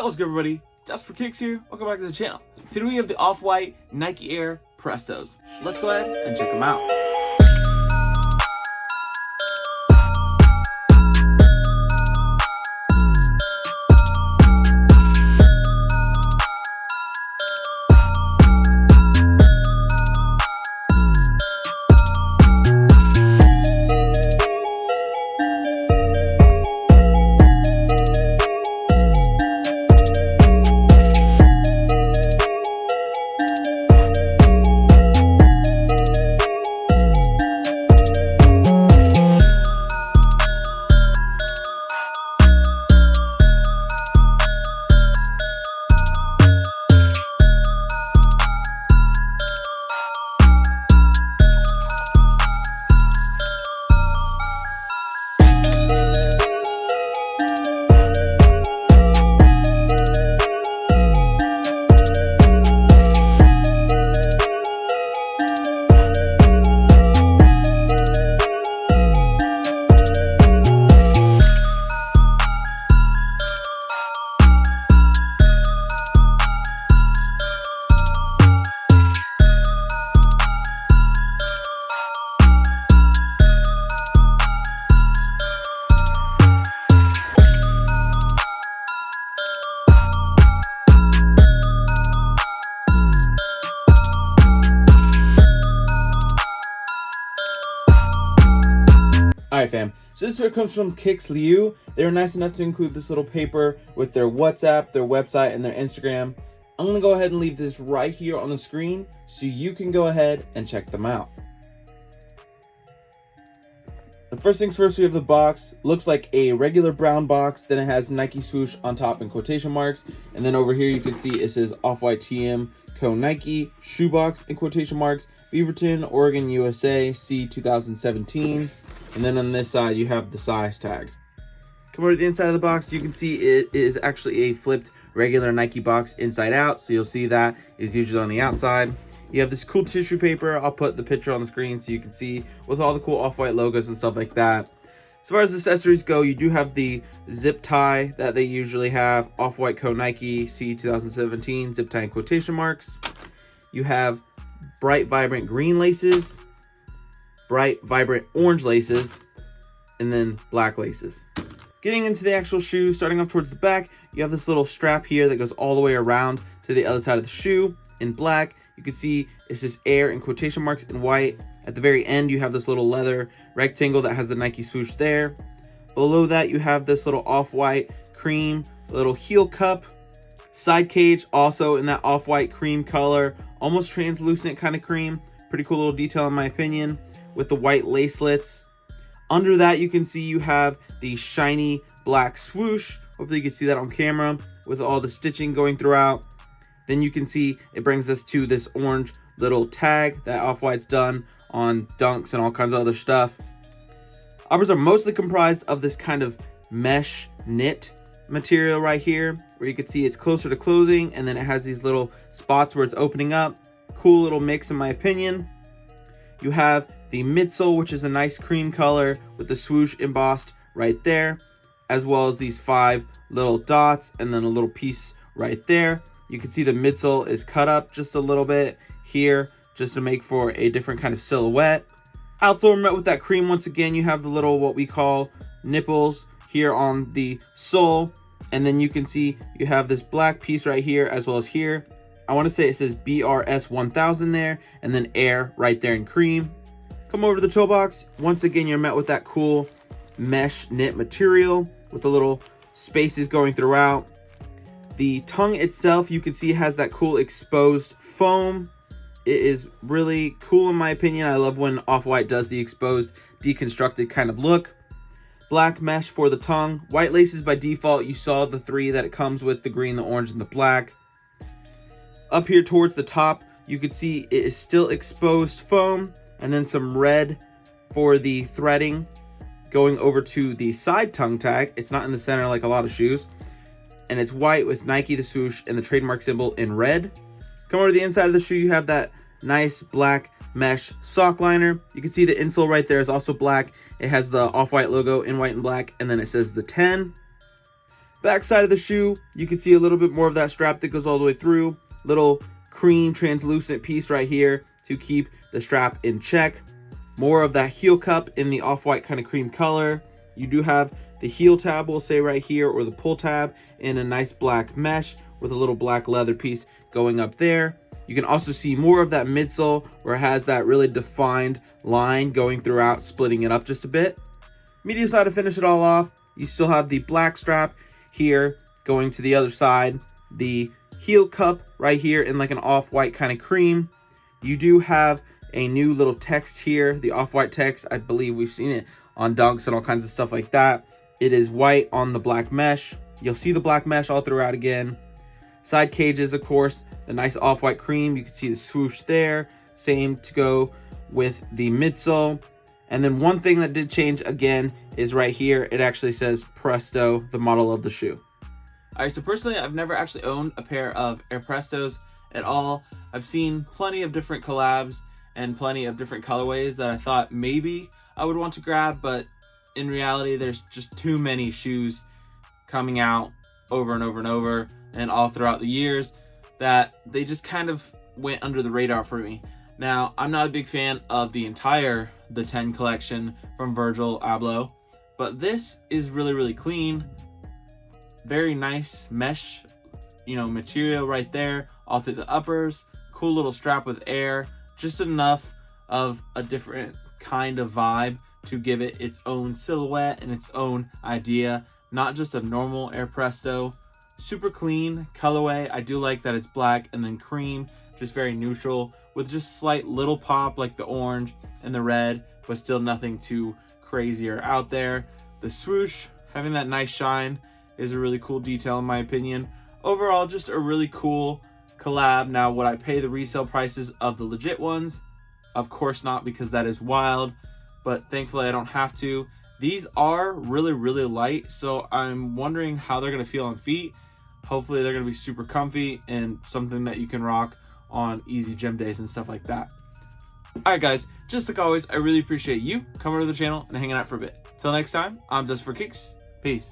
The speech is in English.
what's good, everybody? Just for Kicks here. Welcome back to the channel. Today we have the off-white Nike Air Prestos. Let's go ahead and check them out. Alright fam, so this pair comes from Jxnny. They were nice enough to include this little paper with their WhatsApp, their website, and their Instagram. I'm going to go ahead and leave this right here on the screen so you can go ahead and check them out. The first things first, we have the box. Looks like a regular brown box, then it has Nike swoosh on top in quotation marks, and then over here you can see it says Off-White TM Co Nike shoebox in quotation marks, Beaverton, Oregon, USA, C 2017. And then on this side, you have the size tag. Come over to the inside of the box, you can see it is actually a flipped regular Nike box inside out. So you'll see that is usually on the outside. You have this cool tissue paper. I'll put the picture on the screen so you can see with all the cool Off-White logos and stuff like that. As far as accessories go, you do have the zip tie that they usually have. Off-White Co Nike C 2017, zip tie in quotation marks. You have bright, vibrant green laces, bright, vibrant orange laces, and then black laces. Getting into the actual shoe, starting off towards the back, you have this little strap here that goes all the way around to the other side of the shoe in black. You can see it says Air in quotation marks in white. At the very end, you have this little leather rectangle that has the Nike swoosh there. Below that, you have this little off-white cream, little heel cup, side cage, also in that off-white cream color, almost translucent kind of cream. Pretty cool little detail in my opinion, with the white lacelets. Under that, you can see you have the shiny black swoosh. Hopefully you can see that on camera with all the stitching going throughout. Then you can see it brings us to this orange little tag that Off-White's done on dunks and all kinds of other stuff. Uppers are mostly comprised of this kind of mesh knit material right here, where you can see it's closer to clothing, and then it has these little spots where it's opening up. Cool little mix in my opinion. You have the midsole, which is a nice cream color with the swoosh embossed right there, as well as these 5 little dots and then a little piece right there. You can see the midsole is cut up just a little bit here just to make for a different kind of silhouette. Outsole met with that cream. Once again, you have the little what we call nipples here on the sole, and then you can see you have this black piece right here as well as here. I want to say it says BRS 1000 there, and then Air right there in cream. Come over to the toe box. Once again, you're met with that cool mesh knit material with the little spaces going throughout. The tongue itself, you can see, has that cool exposed foam. It is really cool in my opinion. I love when Off-White does the exposed, deconstructed kind of look. Black mesh for the tongue. White laces by default. You saw the 3 that it comes with, the green, the orange, and the black. Up here towards the top, you can see it is still exposed foam, and then some red for the threading going over to the side tongue tag. It's not in the center like a lot of shoes. And it's white with Nike, the swoosh, and the trademark symbol in red. Come over to the inside of the shoe, you have that nice black mesh sock liner. You can see the insole right there is also black. It has the Off-White logo in white and black, and then it says the 10. Back side of the shoe, you can see a little bit more of that strap that goes all the way through. Little cream translucent piece right here to keep the strap in check. More of that heel cup in the off-white kind of cream color. You do have the heel tab, we'll say right here, or the pull tab in a nice black mesh with a little black leather piece going up there. You can also see more of that midsole where it has that really defined line going throughout, splitting it up just a bit. Media side to finish it all off, you still have the black strap here going to the other side. The heel cup right here in like an off-white kind of cream. You do have a new little text here, the off-white text. I believe we've seen it on Dunks and all kinds of stuff like that. It is white on the black mesh. You'll see the black mesh all throughout again. Side cages, of course, the nice off-white cream. You can see the swoosh there. Same to go with the midsole. And then one thing that did change again is right here. It actually says Presto, the model of the shoe. All right, so personally, I've never actually owned a pair of Air Prestos at all. I've seen plenty of different collabs and plenty of different colorways that I thought maybe I would want to grab, but in reality, there's just too many shoes coming out over and over and over and all throughout the years that they just kind of went under the radar for me. Now, I'm not a big fan of the 10 collection from Virgil Abloh, but this is really, really clean. Very nice mesh, material right there, all through the uppers. Cool little strap with air, just enough of a different kind of vibe to give it its own silhouette and its own idea, not just a normal Air Presto. Super clean colorway. I do like that it's black and then cream, just very neutral with just slight little pop like the orange and the red, but still nothing too crazy or out there. The swoosh, having that nice shine, is a really cool detail in my opinion. Overall, just a really cool collab. Now, would I pay the resale prices of the legit ones? Of course not, because that is wild, but thankfully I don't have to. These are really, really light, so I'm wondering how they're going to feel on feet. Hopefully they're going to be super comfy and something that you can rock on easy gym days and stuff like that. Alright guys, just like always, I really appreciate you coming to the channel and hanging out for a bit. Till next time, I'm Just for Kicks. Peace.